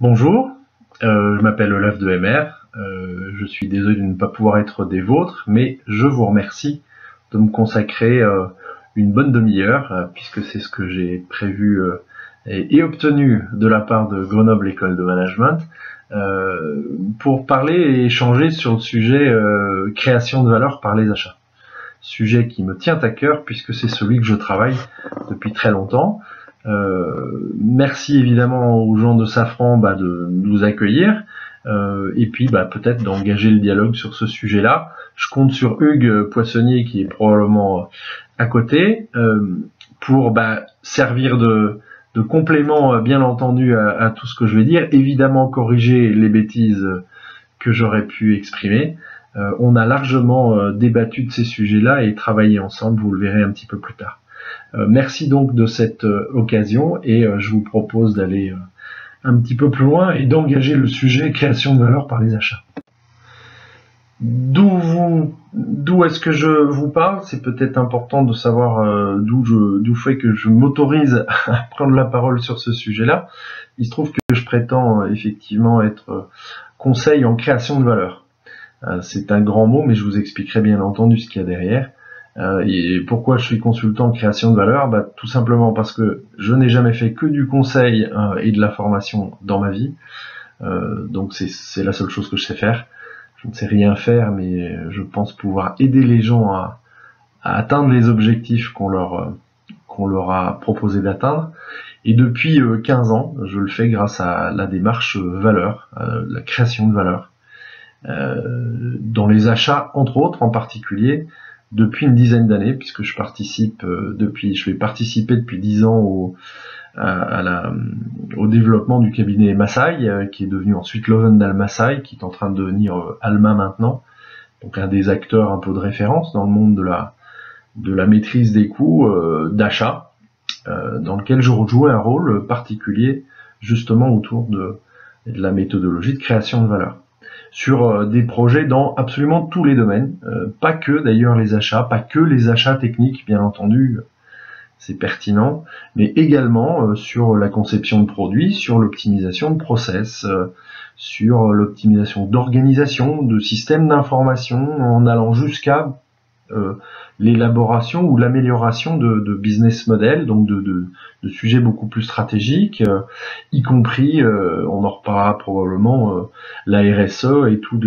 Bonjour, je m'appelle Olaf de MR, je suis désolé de ne pas pouvoir être des vôtres, mais je vous remercie de me consacrer une bonne demi-heure, puisque c'est ce que j'ai prévu et obtenu de la part de Grenoble École de Management, pour parler et échanger sur le sujet création de valeur par les achats. Sujet qui me tient à cœur puisque c'est celui que je travaille depuis très longtemps. Merci évidemment aux gens de Safran de nous accueillir et puis peut-être d'engager le dialogue sur ce sujet-là. Je compte sur Hugues Poissonnier qui est probablement à côté pour servir de complément bien entendu à tout ce que je vais dire. Évidemment corriger les bêtises que j'aurais pu exprimer. On a largement débattu de ces sujets-là et travaillé ensemble, vous le verrez un petit peu plus tard. Merci donc de cette occasion et je vous propose d'aller un petit peu plus loin et d'engager le sujet création de valeur par les achats. D'où est-ce que je vous parle? C'est peut-être important de savoir d'où fait que je m'autorise à prendre la parole sur ce sujet-là. Il se trouve que je prétends effectivement être conseil en création de valeur. C'est un grand mot, mais je vous expliquerai bien entendu ce qu'il y a derrière. Et pourquoi je suis consultant en création de valeur? Tout simplement parce que je n'ai jamais fait que du conseil et de la formation dans ma vie. Donc c'est la seule chose que je sais faire. Je ne sais rien faire, mais je pense pouvoir aider les gens à atteindre les objectifs qu'on leur a proposé d'atteindre. Et depuis 15 ans, je le fais grâce à la démarche valeur, la création de valeur. Dans les achats, entre autres, en particulier, depuis une dizaine d'années, puisque je vais participer depuis 10 ans au développement du cabinet Massaï, qui est devenu ensuite Lovendal Massaï, qui est en train de devenir Alma maintenant, donc un des acteurs un peu de référence dans le monde de la maîtrise des coûts d'achat, dans lequel je rejouais un rôle particulier justement autour de la méthodologie de création de valeur. Sur des projets dans absolument tous les domaines, pas que d'ailleurs les achats, pas que les achats techniques bien entendu, c'est pertinent, mais également sur la conception de produits, sur l'optimisation de process, sur l'optimisation d'organisation, de systèmes d'information, en allant jusqu'à l'élaboration ou l'amélioration de business model, donc de sujets beaucoup plus stratégiques, y compris, on en reparlera probablement, la RSE et tous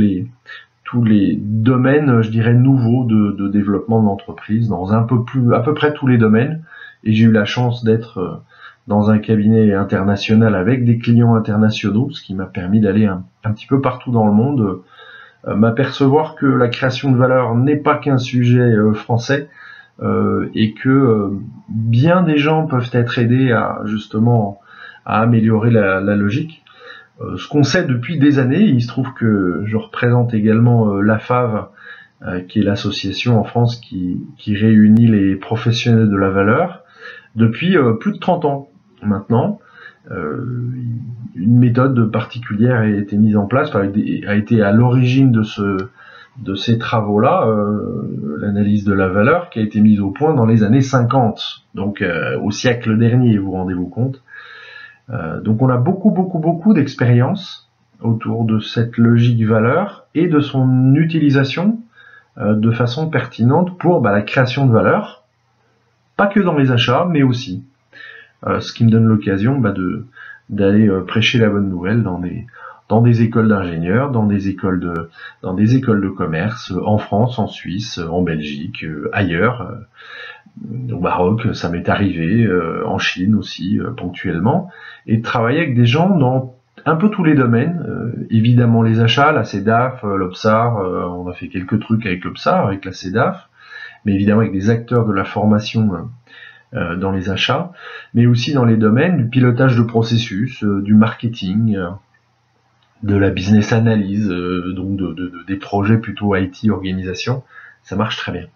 les domaines, je dirais, nouveaux de développement de l'entreprise, dans à peu près tous les domaines. Et j'ai eu la chance d'être dans un cabinet international avec des clients internationaux, ce qui m'a permis d'aller un petit peu partout dans le monde, m'apercevoir que la création de valeur n'est pas qu'un sujet français et que bien des gens peuvent être aidés à améliorer la logique. Ce qu'on sait depuis des années, il se trouve que je représente également l'AFAV, qui est l'association en France qui réunit les professionnels de la valeur, depuis plus de 30 ans maintenant. Une méthode particulière a été mise en place, a été à l'origine de ces travaux-là, l'analyse de la valeur qui a été mise au point dans les années 50, donc au siècle dernier, vous rendez-vous compte. Donc on a beaucoup d'expérience autour de cette logique valeur et de son utilisation de façon pertinente pour la création de valeur, pas que dans les achats, mais aussi. Ce qui me donne l'occasion d'aller prêcher la bonne nouvelle dans des écoles d'ingénieurs, dans des écoles de commerce, en France, en Suisse, en Belgique, ailleurs, au Maroc, ça m'est arrivé, en Chine aussi, ponctuellement, et de travailler avec des gens dans un peu tous les domaines, évidemment les achats, la CEDAF, l'OPSAR, on a fait quelques trucs avec l'OPSAR, avec la CEDAF, mais évidemment avec des acteurs de la formation dans les achats, mais aussi dans les domaines du pilotage de processus, du marketing, de la business analyse, donc des projets plutôt IT, organisation, ça marche très bien.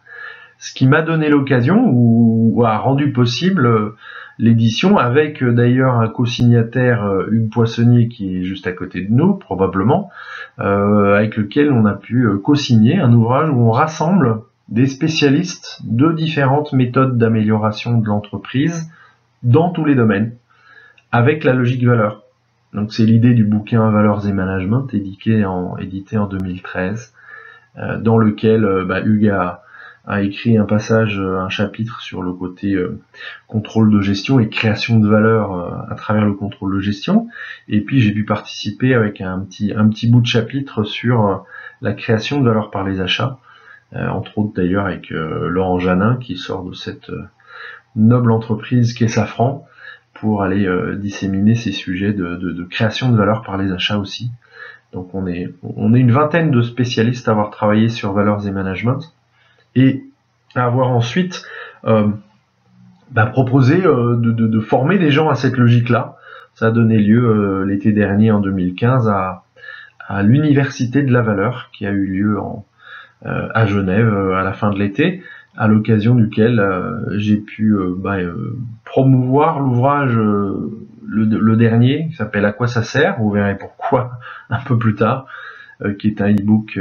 Ce qui m'a donné l'occasion, ou a rendu possible l'édition, avec d'ailleurs un co-signataire, Hugues Poissonnier, qui est juste à côté de nous, probablement, avec lequel on a pu co-signer un ouvrage où on rassemble des spécialistes de différentes méthodes d'amélioration de l'entreprise dans tous les domaines, avec la logique valeur. Donc c'est l'idée du bouquin Valeurs et Management, édité en 2013, dans lequel Hugues a écrit un passage, un chapitre sur le côté contrôle de gestion et création de valeur à travers le contrôle de gestion. Et puis j'ai pu participer avec un petit bout de chapitre sur la création de valeur par les achats, entre autres d'ailleurs avec Laurent Janin qui sort de cette noble entreprise qu'est Safran pour aller disséminer ces sujets de création de valeur par les achats aussi. Donc on est une vingtaine de spécialistes à avoir travaillé sur valeurs et management et à avoir ensuite proposé de former des gens à cette logique-là. Ça a donné lieu l'été dernier en 2015 à l'Université de la Valeur qui a eu lieu à Genève à la fin de l'été, à l'occasion duquel j'ai pu promouvoir l'ouvrage le dernier qui s'appelle À quoi ça sert, vous verrez pourquoi un peu plus tard, qui est un e-book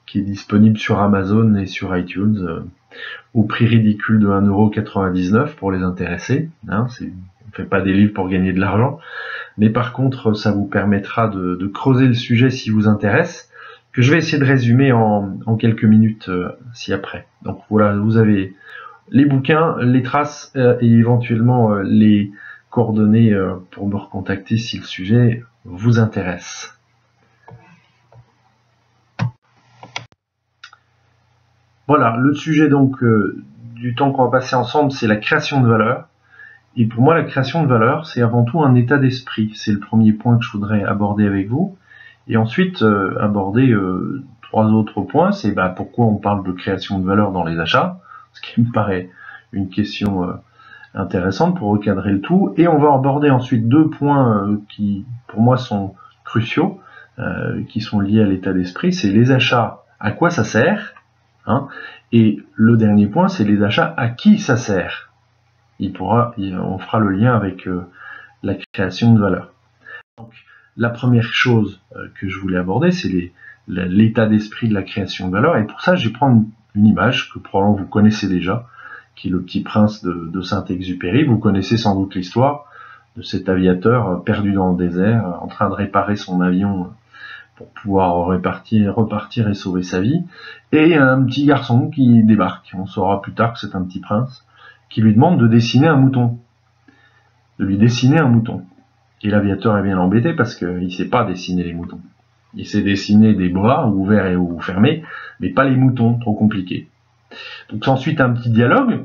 qui est disponible sur Amazon et sur iTunes au prix ridicule de 1,99€ pour les intéressés. On ne fait pas des livres pour gagner de l'argent, mais par contre ça vous permettra de creuser le sujet si vous intéresse, que je vais essayer de résumer en quelques minutes ci-après. Donc voilà, vous avez les bouquins, les traces et éventuellement les coordonnées pour me recontacter si le sujet vous intéresse. Voilà, le sujet donc du temps qu'on va passer ensemble, c'est la création de valeur. Et pour moi, la création de valeur, c'est avant tout un état d'esprit. C'est le premier point que je voudrais aborder avec vous. Et ensuite, aborder 3 autres points. C'est pourquoi on parle de création de valeur dans les achats, ce qui me paraît une question intéressante pour recadrer le tout. Et on va aborder ensuite 2 points qui, pour moi, sont cruciaux, qui sont liés à l'état d'esprit. C'est les achats, à quoi ça sert, et le dernier point, c'est les achats, à qui ça sert. On fera le lien avec la création de valeur. Donc, la première chose que je voulais aborder, c'est l'état d'esprit de la création de valeur. Et pour ça, je vais prendre une image que probablement vous connaissez déjà, qui est le Petit Prince de Saint-Exupéry. Vous connaissez sans doute l'histoire de cet aviateur perdu dans le désert, en train de réparer son avion pour pouvoir repartir et sauver sa vie. Et un petit garçon qui débarque, on saura plus tard que c'est un petit prince, qui lui demande de dessiner un mouton. De lui dessiner un mouton. Et l'aviateur est bien embêté parce qu'il ne sait pas dessiner les moutons. Il sait dessiner des bras, ouverts ou fermés, mais pas les moutons, trop compliqué. Donc ensuite un petit dialogue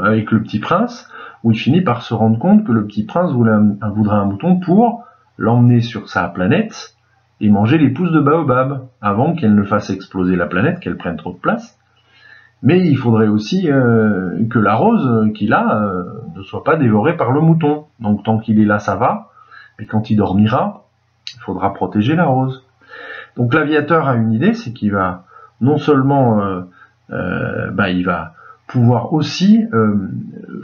avec le petit prince, où il finit par se rendre compte que le petit prince voudrait un mouton pour l'emmener sur sa planète et manger les pousses de baobab, avant qu'elle ne fasse exploser la planète, qu'elle prenne trop de place. Mais il faudrait aussi que la rose qu'il a ne soit pas dévorée par le mouton. Donc tant qu'il est là, ça va. Mais quand il dormira, il faudra protéger la rose. Donc l'aviateur a une idée, c'est qu'il va non seulement il va pouvoir aussi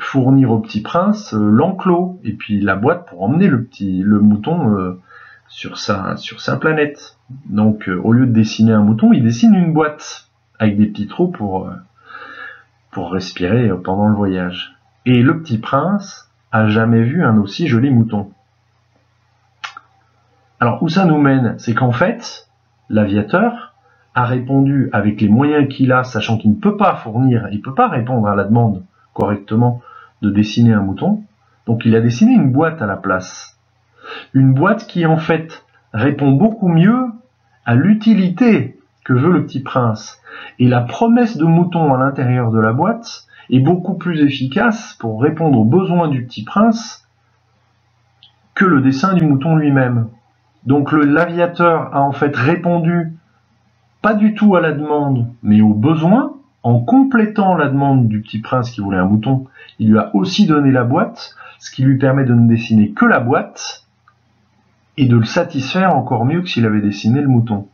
fournir au petit prince l'enclos et puis la boîte pour emmener le mouton sur sa planète. Donc au lieu de dessiner un mouton, il dessine une boîte avec des petits trous pour respirer pendant le voyage. Et le petit prince a jamais vu un aussi joli mouton. Alors où ça nous mène? C'est qu'en fait, l'aviateur a répondu avec les moyens qu'il a, sachant qu'il ne peut pas fournir, il ne peut pas répondre à la demande correctement de dessiner un mouton, donc il a dessiné une boîte à la place. Une boîte qui en fait répond beaucoup mieux à l'utilité que veut le petit prince. Et la promesse de mouton à l'intérieur de la boîte est beaucoup plus efficace pour répondre aux besoins du petit prince que le dessin du mouton lui-même. Donc l'aviateur a en fait répondu pas du tout à la demande, mais aux besoins, en complétant la demande du petit prince qui voulait un mouton. Il lui a aussi donné la boîte, ce qui lui permet de ne dessiner que la boîte et de le satisfaire encore mieux que s'il avait dessiné le mouton.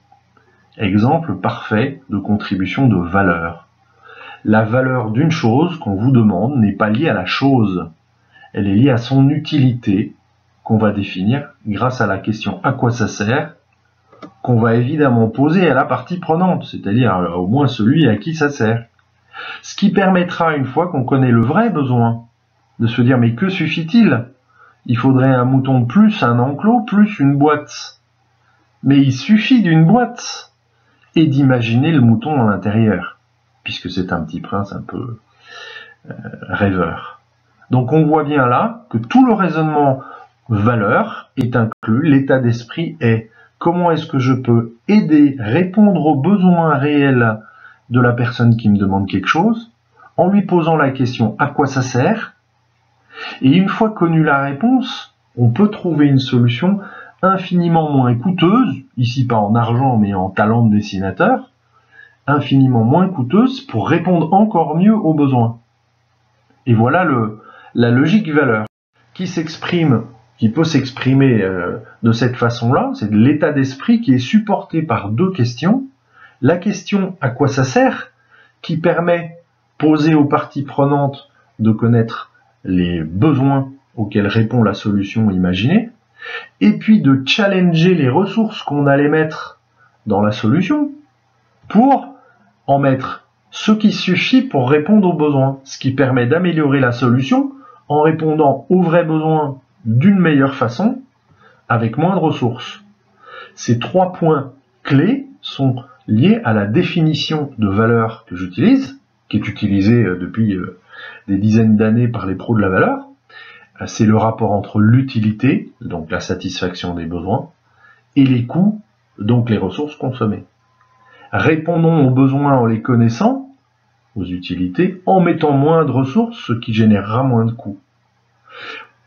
Exemple parfait de contribution de valeur. La valeur d'une chose qu'on vous demande n'est pas liée à la chose, elle est liée à son utilité, qu'on va définir grâce à la question à quoi ça sert, qu'on va évidemment poser à la partie prenante, c'est-à-dire au moins celui à qui ça sert. Ce qui permettra, une fois qu'on connaît le vrai besoin, de se dire mais que suffit-il? il faudrait un mouton plus un enclos plus une boîte. Mais il suffit d'une boîte et d'imaginer le mouton à l'intérieur, puisque c'est un petit prince un peu rêveur. Donc on voit bien là que tout le raisonnement valeur est inclus, l'état d'esprit est comment est-ce que je peux aider, répondre aux besoins réels de la personne qui me demande quelque chose, en lui posant la question à quoi ça sert, et une fois connue la réponse, on peut trouver une solution infiniment moins coûteuse, ici pas en argent mais en talent de dessinateur, infiniment moins coûteuse pour répondre encore mieux aux besoins. Et voilà la logique valeur qui peut s'exprimer de cette façon-là, c'est de l'état d'esprit qui est supporté par deux questions. La question à quoi ça sert, qui permet, posée aux parties prenantes, de connaître les besoins auxquels répond la solution imaginée, et puis de challenger les ressources qu'on allait mettre dans la solution pour en mettre ce qui suffit pour répondre aux besoins, ce qui permet d'améliorer la solution en répondant aux vrais besoins d'une meilleure façon, avec moins de ressources. Ces trois points clés sont liés à la définition de valeur que j'utilise, qui est utilisée depuis des dizaines d'années par les pros de la valeur. C'est le rapport entre l'utilité, donc la satisfaction des besoins, et les coûts, donc les ressources consommées. Répondons aux besoins en les connaissant, aux utilités, en mettant moins de ressources, ce qui générera moins de coûts.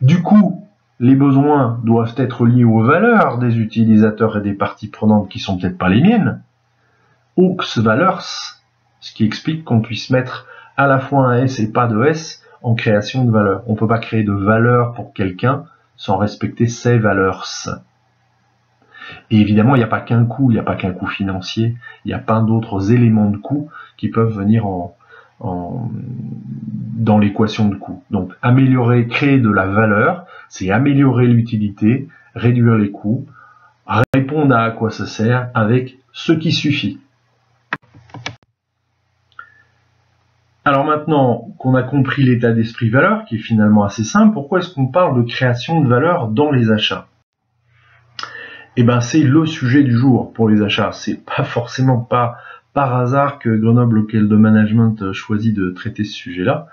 Du coup, les besoins doivent être liés aux valeurs des utilisateurs et des parties prenantes qui sont peut-être pas les miennes. Aux valeurs, ce qui explique qu'on puisse mettre à la fois un S et pas de S en création de valeur. On ne peut pas créer de valeur pour quelqu'un sans respecter ses valeurs. Et évidemment, il n'y a pas qu'un coût, il n'y a pas qu'un coût financier, il y a plein d'autres éléments de coût qui peuvent venir dans l'équation de coût. Donc, améliorer, créer de la valeur, c'est améliorer l'utilité, réduire les coûts, répondre à quoi ça sert avec ce qui suffit. Alors maintenant qu'on a compris l'état d'esprit valeur, qui est finalement assez simple, pourquoi est-ce qu'on parle de création de valeur dans les achats ? Eh ben, c'est le sujet du jour pour les achats. C'est pas forcément pas par hasard que Grenoble Local de Management choisit de traiter ce sujet-là,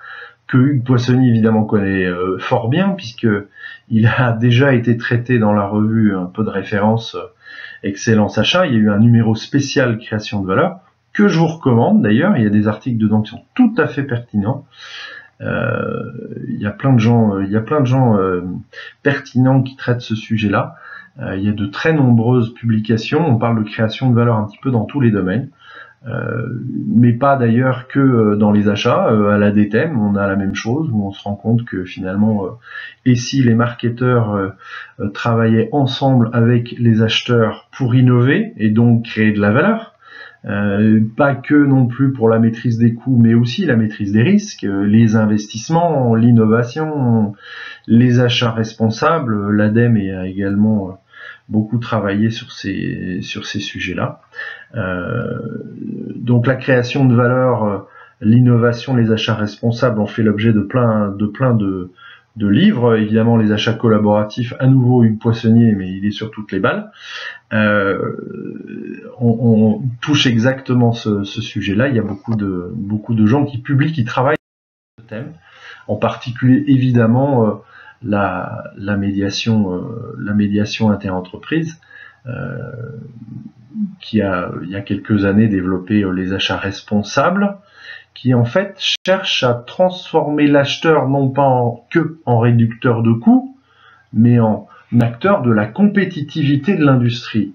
que Hugues Poissonnier évidemment connaît fort bien, puisque il a déjà été traité dans la revue un peu de référence Excellence Achat. Il y a eu un numéro spécial création de valeur, que je vous recommande d'ailleurs. Il y a des articles dedans qui sont tout à fait pertinents. Il y a plein de gens pertinents qui traitent ce sujet-là. Il y a de très nombreuses publications. On parle de création de valeur un petit peu dans tous les domaines, mais pas d'ailleurs que dans les achats. À la DTEM, on a la même chose, où on se rend compte que finalement, et si les marketeurs travaillaient ensemble avec les acheteurs pour innover et donc créer de la valeur, pas que non plus pour la maîtrise des coûts, mais aussi la maîtrise des risques, les investissements, l'innovation, les achats responsables. L'ADEME a également beaucoup travaillé sur ces sujets-là. Donc la création de valeur, l'innovation, les achats responsables ont fait l'objet de plein de livres. Évidemment, les achats collaboratifs, à nouveau Hugues Poissonnier, mais il est sur toutes les balles. On touche exactement ce sujet-là. Il y a beaucoup de gens qui publient, qui travaillent sur ce thème, en particulier évidemment la médiation interentreprise, qui a il y a quelques années développé les achats responsables, qui en fait cherche à transformer l'acheteur non pas en réducteur de coûts, mais en acteur de la compétitivité de l'industrie.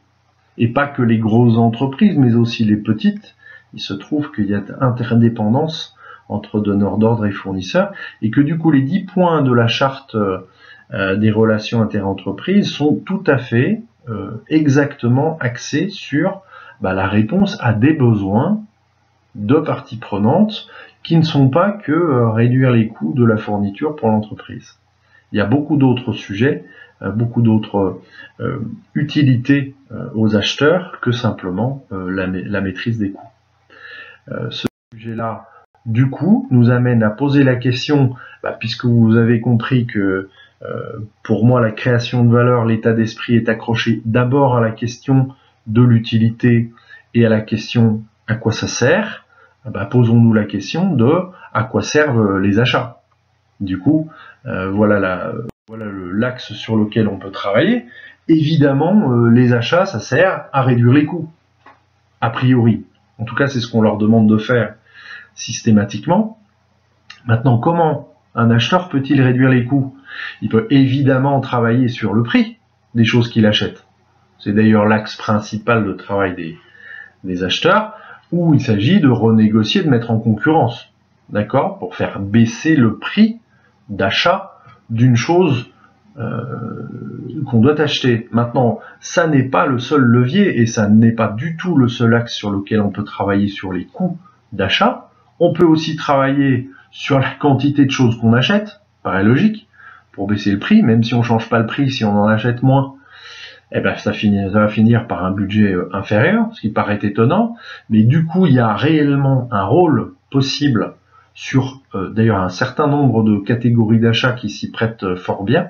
Et pas que les grosses entreprises, mais aussi les petites. Il se trouve qu'il y a interdépendance entre donneurs d'ordre et fournisseurs, et que du coup les 10 points de la charte des relations interentreprises sont tout à fait exactement axés sur la réponse à des besoins de parties prenantes qui ne sont pas que réduire les coûts de la fourniture pour l'entreprise. Il y a beaucoup d'autres sujets, beaucoup d'autres utilités aux acheteurs que simplement la maîtrise des coûts. Ce sujet-là, du coup, nous amène à poser la question, puisque vous avez compris que Pour moi, la création de valeur, l'état d'esprit est accroché d'abord à la question de l'utilité et à la question à quoi ça sert. Posons-nous la question de à quoi servent les achats. Du coup, voilà l'axe sur lequel on peut travailler. Évidemment, les achats, ça sert à réduire les coûts, a priori. En tout cas, c'est ce qu'on leur demande de faire systématiquement. Maintenant, comment un acheteur peut-il réduire les coûts? Il peut évidemment travailler sur le prix des choses qu'il achète. C'est d'ailleurs l'axe principal de travail des acheteurs, où il s'agit de renégocier, de mettre en concurrence, d'accord, pour faire baisser le prix d'achat d'une chose qu'on doit acheter. Maintenant, ça n'est pas le seul levier et ça n'est pas du tout le seul axe sur lequel on peut travailler sur les coûts d'achat. On peut aussi travailler sur la quantité de choses qu'on achète, paraît logique, pour baisser le prix, même si on ne change pas le prix, si on en achète moins, ça va finir par un budget inférieur, ce qui paraît étonnant, mais du coup, il y a réellement un rôle possible sur d'ailleurs un certain nombre de catégories d'achats qui s'y prêtent fort bien,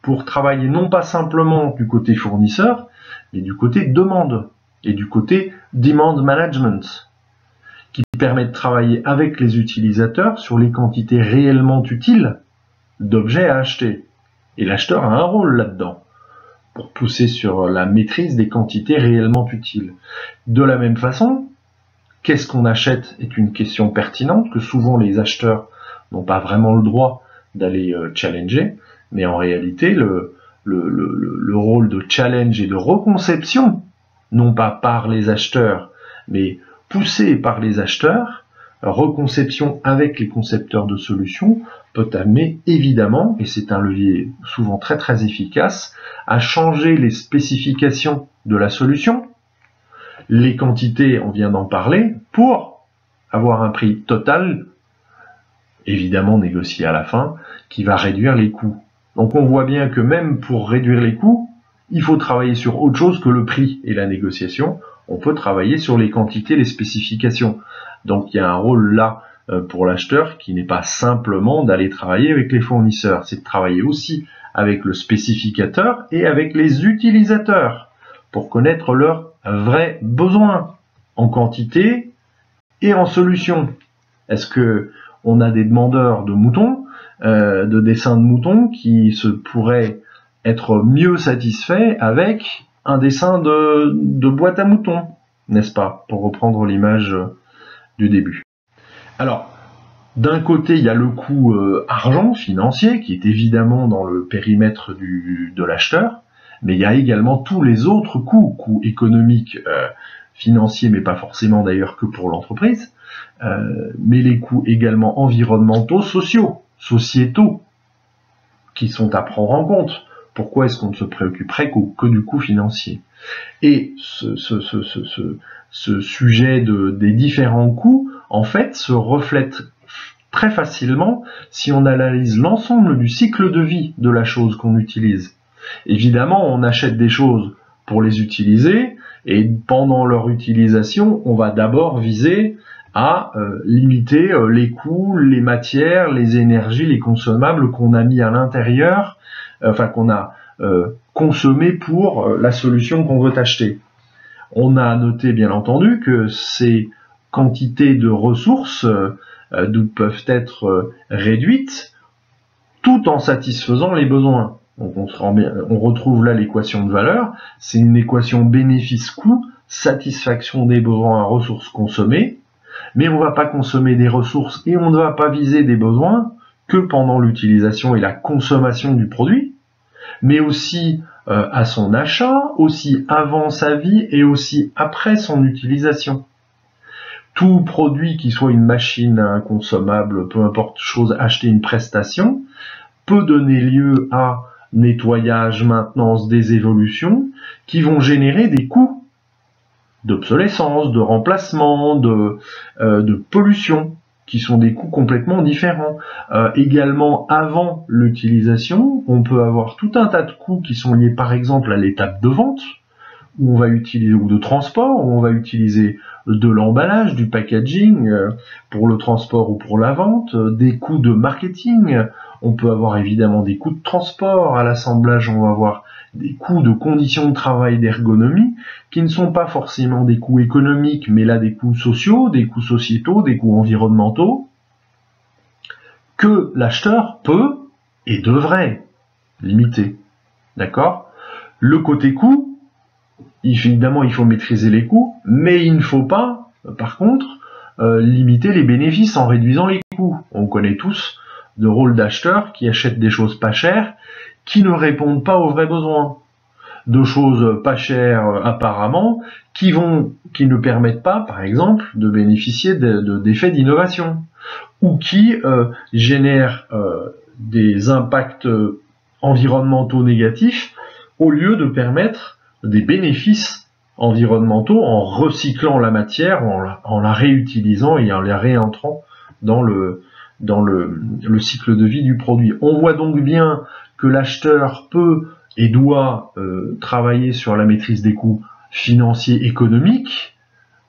pour travailler non pas simplement du côté fournisseur, mais du côté demande, et du côté demand management, qui permet de travailler avec les utilisateurs sur les quantités réellement utiles d'objets à acheter. Et l'acheteur a un rôle là-dedans, pour pousser sur la maîtrise des quantités réellement utiles. De la même façon, qu'est-ce qu'on achète est une question pertinente, que souvent les acheteurs n'ont pas vraiment le droit d'aller challenger, mais en réalité, le rôle de challenge et de reconception, non pas par les acheteurs, mais poussé par les acheteurs, reconception avec les concepteurs de solutions, peut amener évidemment, et c'est un levier souvent très très efficace, à changer les spécifications de la solution, les quantités, on vient d'en parler, pour avoir un prix total, évidemment négocié à la fin, qui va réduire les coûts. Donc on voit bien que même pour réduire les coûts, il faut travailler sur autre chose que le prix et la négociation. On peut travailler sur les quantités, les spécifications. Donc il y a un rôle là pour l'acheteur qui n'est pas simplement d'aller travailler avec les fournisseurs, c'est de travailler aussi avec le spécificateur et avec les utilisateurs pour connaître leurs vrais besoins en quantité et en solution. Est-ce que on a des demandeurs de moutons, de dessins de moutons qui pourraient être mieux satisfaits avec un dessin de boîte à moutons, n'est-ce pas, pour reprendre l'image du début. Alors, d'un côté, il y a le coût argent, financier, qui est évidemment dans le périmètre de l'acheteur, mais il y a également tous les autres coûts économiques, financiers, mais pas forcément d'ailleurs que pour l'entreprise, mais les coûts également environnementaux, sociétaux, qui sont à prendre en compte. Pourquoi est-ce qu'on ne se préoccuperait que du coût financier? Et ce sujet des différents coûts, en fait, se reflète très facilement si on analyse l'ensemble du cycle de vie de la chose qu'on utilise. Évidemment, on achète des choses pour les utiliser, et pendant leur utilisation, on va d'abord viser à limiter les coûts, les matières, les énergies, les consommables qu'on a mis à l'intérieur, qu'on a consommé pour la solution qu'on veut acheter. On a noté bien entendu que ces quantités de ressources peuvent être réduites tout en satisfaisant les besoins. Donc on retrouve là l'équation de valeur, c'est une équation bénéfice-coût, satisfaction des besoins à ressources consommées, mais on ne va pas consommer des ressources et on ne va pas viser des besoins que pendant l'utilisation et la consommation du produit, mais aussi à son achat, aussi avant sa vie et aussi après son utilisation. Tout produit qui soit une machine, un consommable, peu importe chose, acheter une prestation, peut donner lieu à nettoyage, maintenance, des évolutions qui vont générer des coûts d'obsolescence, de remplacement, de pollution, qui sont des coûts complètement différents. Également, avant l'utilisation, on peut avoir tout un tas de coûts qui sont liés par exemple à l'étape de vente, où on va utiliser, ou de transport, où on va utiliser de l'emballage, du packaging, pour le transport ou pour la vente, des coûts de marketing, on peut avoir évidemment des coûts de transport, à l'assemblage on va avoir des coûts de conditions de travail, d'ergonomie, qui ne sont pas forcément des coûts économiques, mais là des coûts sociaux, des coûts sociétaux, des coûts environnementaux, que l'acheteur peut et devrait limiter. D'accord ? Le côté coût, évidemment il faut maîtriser les coûts, mais il ne faut pas, par contre, limiter les bénéfices en réduisant les coûts. On connaît tous de rôle d'acheteurs qui achètent des choses pas chères, qui ne répondent pas aux vrais besoins. De choses pas chères apparemment, qui ne permettent pas, par exemple, de bénéficier d'effets d'innovation, ou qui génèrent des impacts environnementaux négatifs, au lieu de permettre des bénéfices environnementaux en recyclant la matière, en la réutilisant et en la réentrant dans le cycle de vie du produit. On voit donc bien que l'acheteur peut et doit travailler sur la maîtrise des coûts financiers, économiques,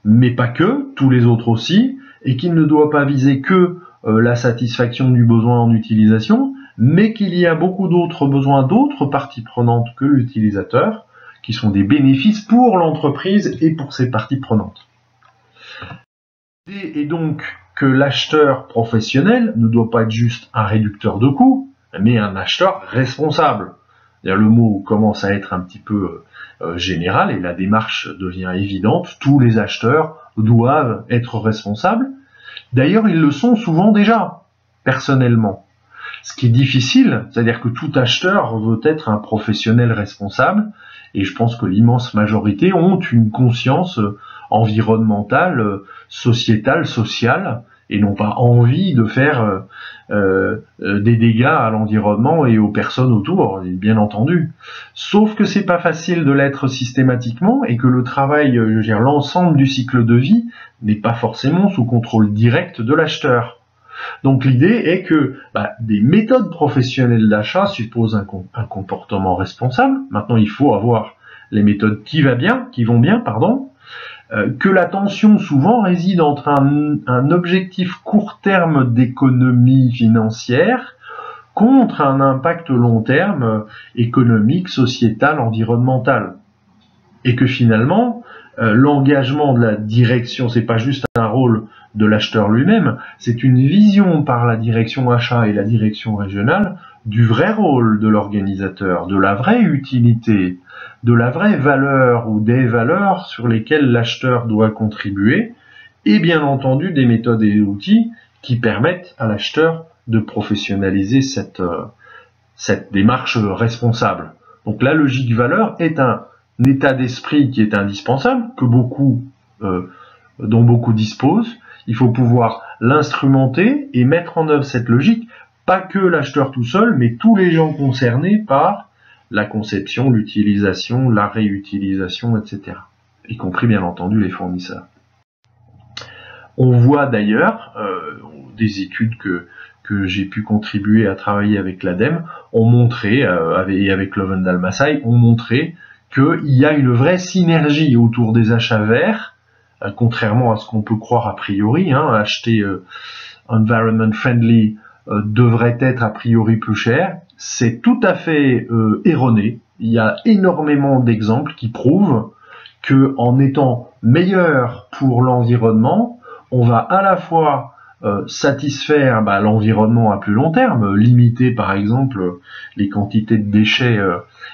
mais pas que, tous les autres aussi, et qu'il ne doit pas viser que la satisfaction du besoin en utilisation, mais qu'il y a beaucoup d'autres besoins d'autres parties prenantes que l'utilisateur, qui sont des bénéfices pour l'entreprise et pour ses parties prenantes. Et donc que l'acheteur professionnel ne doit pas être juste un réducteur de coûts, mais un acheteur responsable. Le mot commence à être un petit peu général et la démarche devient évidente. Tous les acheteurs doivent être responsables. D'ailleurs, ils le sont souvent déjà, personnellement. Ce qui est difficile, c'est-à-dire que tout acheteur veut être un professionnel responsable, et je pense que l'immense majorité ont une conscience environnementale, sociétale, sociale, et n'ont pas envie de faire des dégâts à l'environnement et aux personnes autour, bien entendu. Sauf que c'est pas facile de l'être systématiquement, et que le travail, je veux dire, l'ensemble du cycle de vie n'est pas forcément sous contrôle direct de l'acheteur. Donc l'idée est que des méthodes professionnelles d'achat supposent un comportement responsable. Maintenant, il faut avoir les méthodes qui vont bien, que la tension souvent réside entre un objectif court terme d'économie financière contre un impact long terme économique, sociétal, environnemental. Et que finalement, l'engagement de la direction, c'est pas juste un rôle de l'acheteur lui-même, c'est une vision par la direction achat et la direction régionale du vrai rôle de l'organisateur, de la vraie utilité, de la vraie valeur ou des valeurs sur lesquelles l'acheteur doit contribuer, et bien entendu des méthodes et outils qui permettent à l'acheteur de professionnaliser cette démarche responsable. Donc la logique valeur est un état d'esprit qui est indispensable, dont beaucoup disposent. Il faut pouvoir l'instrumenter et mettre en œuvre cette logique, pas que l'acheteur tout seul, mais tous les gens concernés par la conception, l'utilisation, la réutilisation, etc. Y compris bien entendu les fournisseurs. On voit d'ailleurs, des études que j'ai pu contribuer à travailler avec l'ADEME, ont montré, et avec Lovendal Masai, ont montré qu'il y a une vraie synergie autour des achats verts, contrairement à ce qu'on peut croire a priori. Acheter environment friendly devrait être a priori plus cher. C'est tout à fait erroné. Il y a énormément d'exemples qui prouvent que en étant meilleur pour l'environnement, on va à la fois satisfaire l'environnement à plus long terme, limiter par exemple les quantités de déchets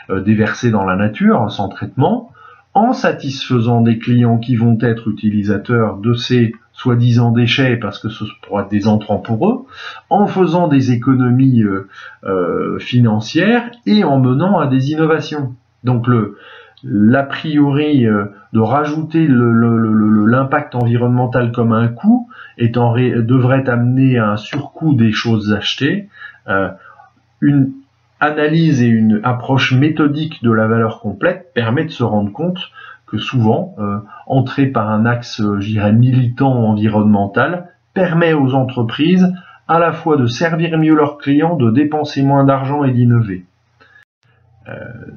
déversés dans la nature sans traitement, en satisfaisant des clients qui vont être utilisateurs de ces soi-disant déchets parce que ce pourra être des entrants pour eux, en faisant des économies financières et en menant à des innovations. Donc l'a priori de rajouter l'impact environnemental comme un coût devrait amener à un surcoût des choses achetées. Une analyse et une approche méthodique de la valeur complète permet de se rendre compte que souvent, entrer par un axe, je dirais, militant environnemental permet aux entreprises à la fois de servir mieux leurs clients, de dépenser moins d'argent et d'innover.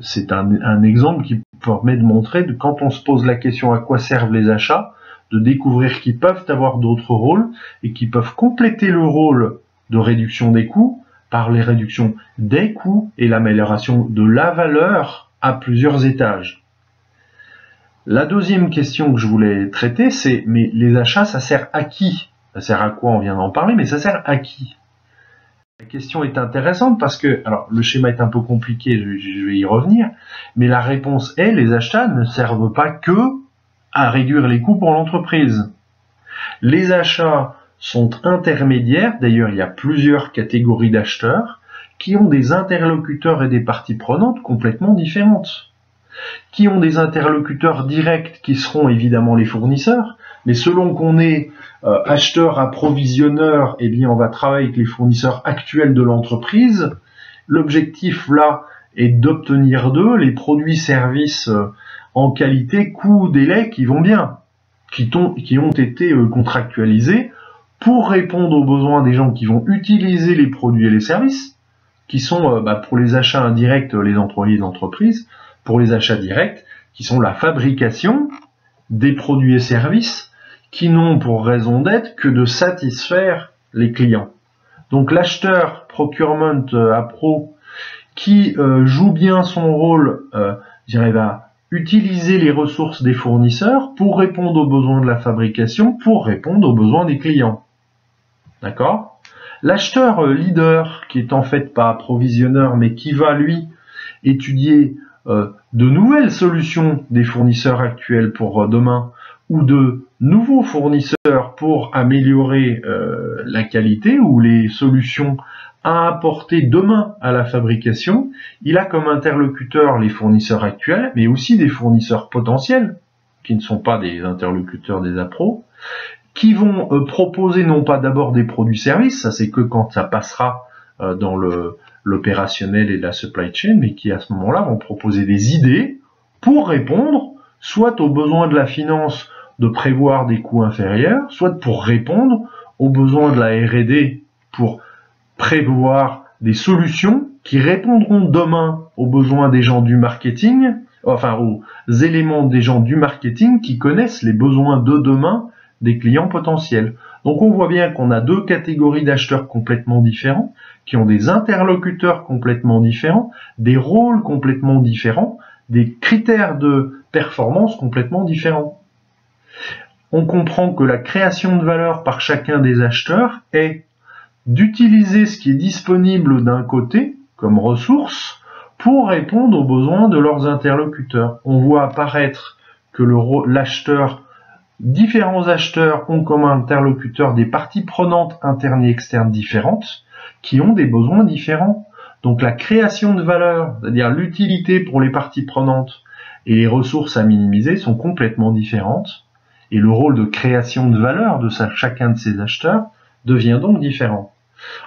C'est un exemple qui permet de montrer, quand on se pose la question à quoi servent les achats, de découvrir qu'ils peuvent avoir d'autres rôles et qu'ils peuvent compléter le rôle de réduction des coûts par les réductions des coûts et l'amélioration de la valeur à plusieurs étages. La deuxième question que je voulais traiter, c'est mais les achats, ça sert à qui? Ça sert à quoi? On vient d'en parler, mais ça sert à qui? La question est intéressante parce que, alors le schéma est un peu compliqué, je vais y revenir, mais la réponse est les achats ne servent pas que à réduire les coûts pour l'entreprise. Les achats sont intermédiaires, d'ailleurs il y a plusieurs catégories d'acheteurs qui ont des interlocuteurs et des parties prenantes complètement différentes, qui ont des interlocuteurs directs qui seront évidemment les fournisseurs, mais selon qu'on est acheteur approvisionneur, eh bien on va travailler avec les fournisseurs actuels de l'entreprise. L'objectif là est d'obtenir d'eux les produits services en qualité, coût, délai qui vont bien, qui ont été contractualisés pour répondre aux besoins des gens qui vont utiliser les produits et les services, qui sont pour les achats indirects les employés d'entreprise, pour les achats directs qui sont la fabrication des produits et services qui n'ont pour raison d'être que de satisfaire les clients. Donc l'acheteur procurement appro qui joue bien son rôle, va utiliser les ressources des fournisseurs pour répondre aux besoins de la fabrication, pour répondre aux besoins des clients. D'accord? L'acheteur leader, qui est en fait pas approvisionneur, mais qui va lui étudier de nouvelles solutions des fournisseurs actuels pour demain, ou de nouveaux fournisseurs pour améliorer la qualité ou les solutions à apporter demain à la fabrication, il a comme interlocuteur les fournisseurs actuels, mais aussi des fournisseurs potentiels, qui ne sont pas des interlocuteurs des appros, qui vont proposer non pas d'abord des produits-services, ça c'est que quand ça passera dans l'opérationnel et la supply chain, mais qui à ce moment-là vont proposer des idées pour répondre soit aux besoins de la finance de prévoir des coûts inférieurs, soit pour répondre aux besoins de la R&D pour prévoir des solutions qui répondront demain aux besoins des gens du marketing, enfin aux éléments des gens du marketing qui connaissent les besoins de demain des clients potentiels. Donc on voit bien qu'on a deux catégories d'acheteurs complètement différents, qui ont des interlocuteurs complètement différents, des rôles complètement différents, des critères de performance complètement différents. On comprend que la création de valeur par chacun des acheteurs est d'utiliser ce qui est disponible d'un côté comme ressource pour répondre aux besoins de leurs interlocuteurs. On voit apparaître que différents acheteurs ont comme interlocuteurs des parties prenantes internes et externes différentes qui ont des besoins différents. Donc la création de valeur, c'est-à-dire l'utilité pour les parties prenantes et les ressources à minimiser sont complètement différentes. Et le rôle de création de valeur de chacun de ces acheteurs devient donc différent.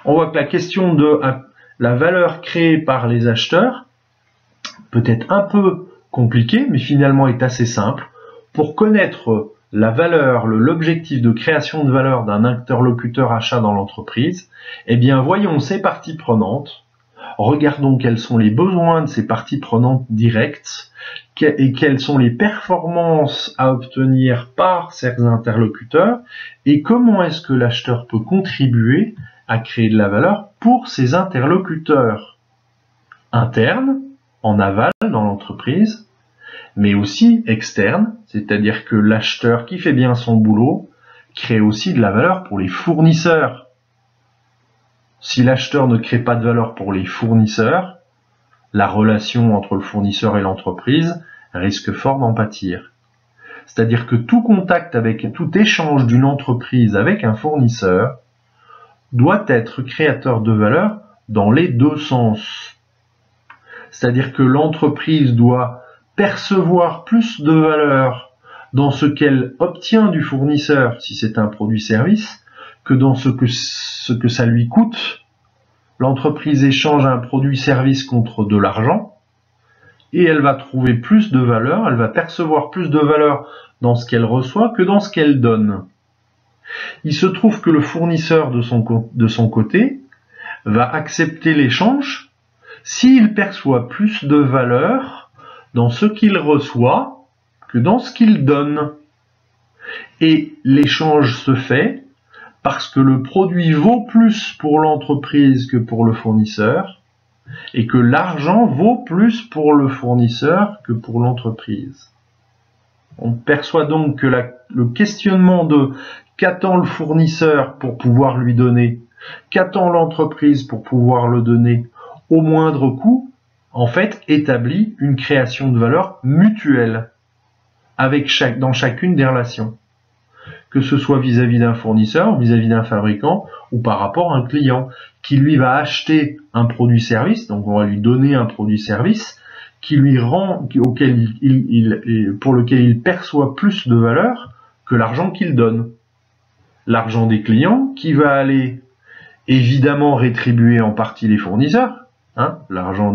On voit que la question de la valeur créée par les acheteurs peut être un peu compliquée, mais finalement est assez simple. Pour connaître la valeur, l'objectif de création de valeur d'un interlocuteur achat dans l'entreprise, eh bien voyons ces parties prenantes, regardons quels sont les besoins de ces parties prenantes directes et quelles sont les performances à obtenir par ces interlocuteurs et comment est-ce que l'acheteur peut contribuer à créer de la valeur pour ses interlocuteurs internes, en aval dans l'entreprise, mais aussi externes, c'est-à-dire que l'acheteur qui fait bien son boulot crée aussi de la valeur pour les fournisseurs. Si l'acheteur ne crée pas de valeur pour les fournisseurs, la relation entre le fournisseur et l'entreprise risque fort d'en pâtir. C'est-à-dire que tout contact tout échange d'une entreprise avec un fournisseur doit être créateur de valeur dans les deux sens. C'est-à-dire que l'entreprise doit percevoir plus de valeur dans ce qu'elle obtient du fournisseur, si c'est un produit-service, que dans ce que ça lui coûte. L'entreprise échange un produit-service contre de l'argent, et elle va trouver plus de valeur, elle va percevoir plus de valeur dans ce qu'elle reçoit que dans ce qu'elle donne. Il se trouve que le fournisseur de son côté va accepter l'échange s'il perçoit plus de valeur dans ce qu'il reçoit que dans ce qu'il donne. Et l'échange se fait parce que le produit vaut plus pour l'entreprise que pour le fournisseur, et que l'argent vaut plus pour le fournisseur que pour l'entreprise. On perçoit donc que le questionnement de qu'attend le fournisseur pour pouvoir lui donner, qu'attend l'entreprise pour pouvoir le donner au moindre coût, en fait, établit une création de valeur mutuelle dans chacune des relations. Que ce soit vis-à-vis d'un fournisseur, vis-à-vis d'un fabricant, ou par rapport à un client qui lui va acheter un produit-service, donc on va lui donner un produit-service qui lui rend, pour lequel il perçoit plus de valeur que l'argent qu'il donne. L'argent des clients qui va aller évidemment rétribuer en partie les fournisseurs. L'argent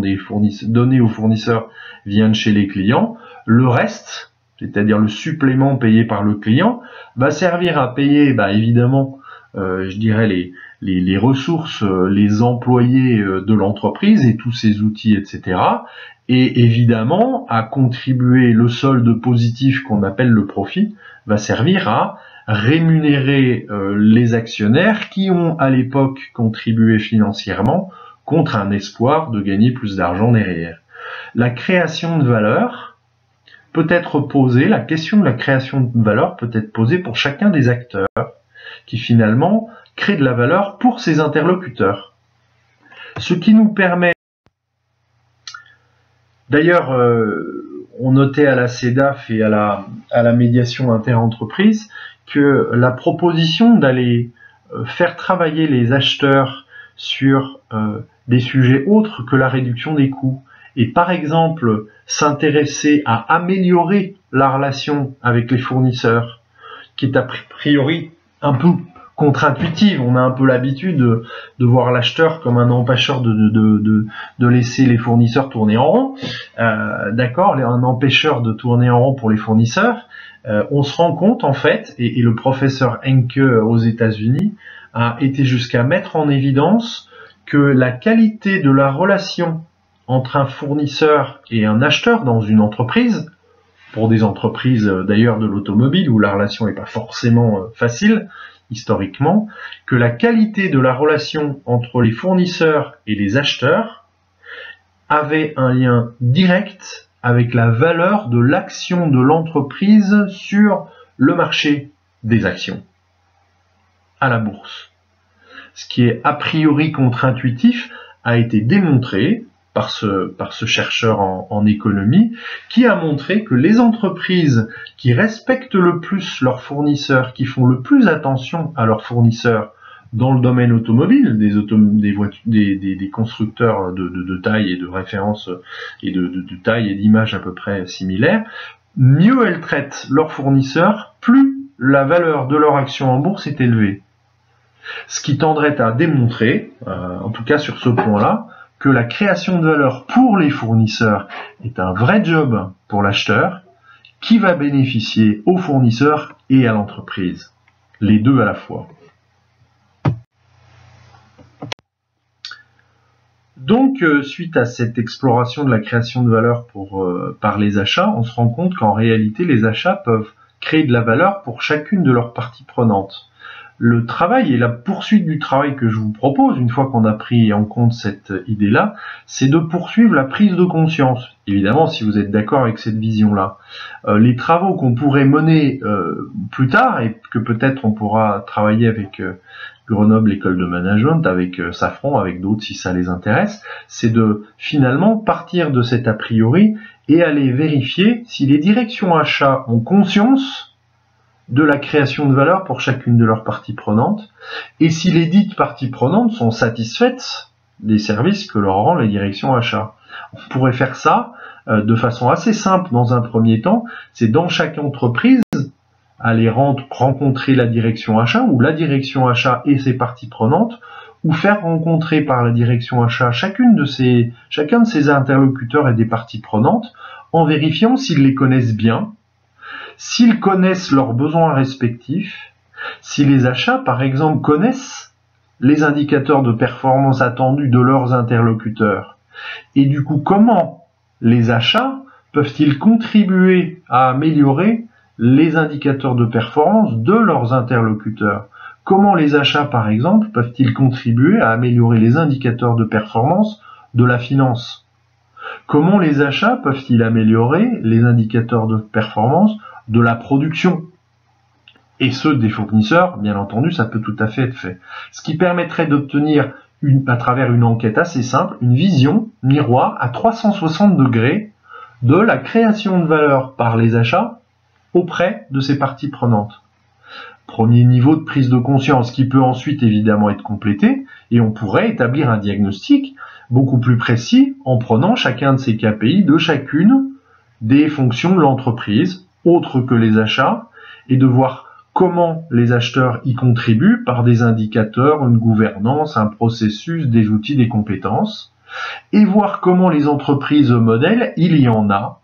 donné aux fournisseurs vient de chez les clients. Le reste, c'est-à-dire le supplément payé par le client, va servir à payer, évidemment, je dirais les ressources, les employés de l'entreprise et tous ses outils, etc. Et évidemment, à contribuer, le solde positif qu'on appelle le profit, va servir à rémunérer les actionnaires qui ont à l'époque contribué financièrement contre un espoir de gagner plus d'argent derrière. La création de valeur peut être posée, la question de la création de valeur peut être posée pour chacun des acteurs qui finalement créent de la valeur pour ses interlocuteurs. Ce qui nous permet, d'ailleurs, on notait à la CEDAF et à la médiation interentreprise que la proposition d'aller faire travailler les acheteurs sur des sujets autres que la réduction des coûts, et par exemple s'intéresser à améliorer la relation avec les fournisseurs, qui est a priori un peu contre-intuitive. On a un peu l'habitude de voir l'acheteur comme un empêcheur de laisser les fournisseurs tourner en rond, d'accord, un empêcheur de tourner en rond pour les fournisseurs. On se rend compte en fait, et le professeur Henke aux États-Unis a été jusqu'à mettre en évidence que la qualité de la relation entre un fournisseur et un acheteur dans une entreprise, pour des entreprises d'ailleurs de l'automobile où la relation n'est pas forcément facile historiquement, que la qualité de la relation entre les fournisseurs et les acheteurs avait un lien direct avec la valeur de l'action de l'entreprise sur le marché des actions, à la bourse. Ce qui est a priori contre-intuitif a été démontré par ce chercheur en économie, qui a montré que les entreprises qui respectent le plus leurs fournisseurs, qui font le plus attention à leurs fournisseurs dans le domaine automobile, des constructeurs de taille et de référence et de taille et d'image à peu près similaires, mieux elles traitent leurs fournisseurs, plus la valeur de leur action en bourse est élevée. Ce qui tendrait à démontrer, en tout cas sur ce point-là, que la création de valeur pour les fournisseurs est un vrai job pour l'acheteur, qui va bénéficier aux fournisseurs et à l'entreprise, les deux à la fois. Donc, suite à cette exploration de la création de valeur par les achats, on se rend compte qu'en réalité, les achats peuvent créer de la valeur pour chacune de leurs parties prenantes. Le travail et la poursuite du travail que je vous propose, une fois qu'on a pris en compte cette idée-là, c'est de poursuivre la prise de conscience. Évidemment, si vous êtes d'accord avec cette vision-là. Les travaux qu'on pourrait mener plus tard, et que peut-être on pourra travailler avec Grenoble École de Management, avec Safran, avec d'autres si ça les intéresse, c'est de finalement partir de cet a priori et aller vérifier si les directions achats ont conscience de la création de valeur pour chacune de leurs parties prenantes, et si les dites parties prenantes sont satisfaites des services que leur rend les directions achats. On pourrait faire ça de façon assez simple dans un premier temps, c'est dans chaque entreprise aller rencontrer la direction achat, ou la direction achat et ses parties prenantes, ou faire rencontrer par la direction achat chacun de ses interlocuteurs et des parties prenantes, en vérifiant s'ils les connaissent bien, s'ils connaissent leurs besoins respectifs, si les achats, par exemple, connaissent les indicateurs de performance attendus de leurs interlocuteurs, et du coup, comment les achats peuvent-ils contribuer à améliorer les indicateurs de performance de leurs interlocuteurs? Comment les achats, par exemple, peuvent-ils contribuer à améliorer les indicateurs de performance de la finance? Comment les achats peuvent-ils améliorer les indicateurs de performance de la production? Et ceux des fournisseurs, bien entendu, ça peut tout à fait être fait. Ce qui permettrait d'obtenir, à travers une enquête assez simple, une vision miroir à 360 degrés de la création de valeur par les achats auprès de ces parties prenantes. Premier niveau de prise de conscience qui peut ensuite évidemment être complété, et on pourrait établir un diagnostic beaucoup plus précis en prenant chacun de ces KPI de chacune des fonctions de l'entreprise, autres que les achats, et de voir comment les acheteurs y contribuent par des indicateurs, une gouvernance, un processus, des outils, des compétences, et voir comment les entreprises modèles, il y en a,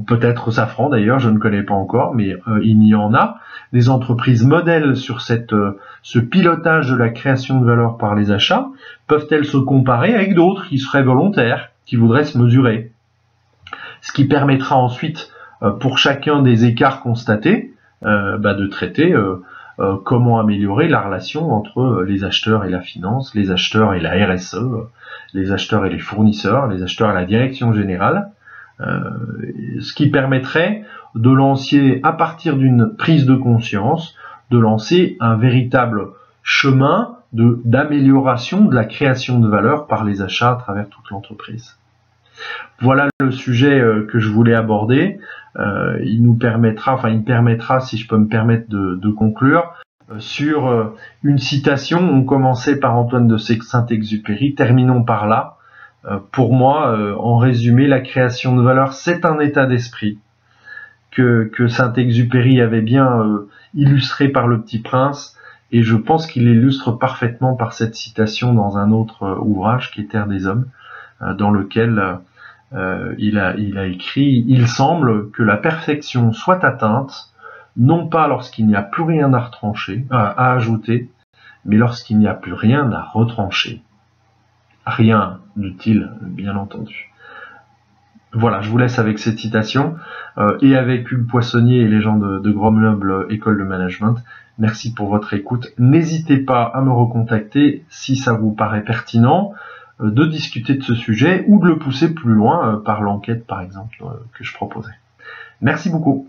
peut-être Safran d'ailleurs, je ne connais pas encore, mais il y en a, des entreprises modèles sur ce pilotage de la création de valeur par les achats, peuvent-elles se comparer avec d'autres qui seraient volontaires, qui voudraient se mesurer? Ce qui permettra ensuite, pour chacun des écarts constatés, de traiter comment améliorer la relation entre les acheteurs et la finance, les acheteurs et la RSE, les acheteurs et les fournisseurs, les acheteurs et la direction générale, ce qui permettrait de lancer, à partir d'une prise de conscience, de lancer un véritable chemin d'amélioration de la création de valeur par les achats à travers toute l'entreprise. Voilà le sujet que je voulais aborder. Il me permettra, si je peux me permettre de conclure, sur une citation. On commençait par Antoine de Saint-Exupéry, terminons par là. Pour moi, en résumé, la création de valeur, c'est un état d'esprit que Saint-Exupéry avait bien illustré par Le Petit Prince, et je pense qu'il illustre parfaitement par cette citation dans un autre ouvrage qui est Terre des Hommes, dans lequel il a écrit « Il semble que la perfection soit atteinte, non pas lorsqu'il n'y a plus rien à ajouter, mais lorsqu'il n'y a plus rien à retrancher. » Rien d'utile, bien entendu. Voilà, je vous laisse avec cette citation et avec Hugues Poissonnier et les gens de Grenoble École de Management. Merci pour votre écoute. N'hésitez pas à me recontacter si ça vous paraît pertinent de discuter de ce sujet ou de le pousser plus loin par l'enquête, par exemple, que je proposais. Merci beaucoup.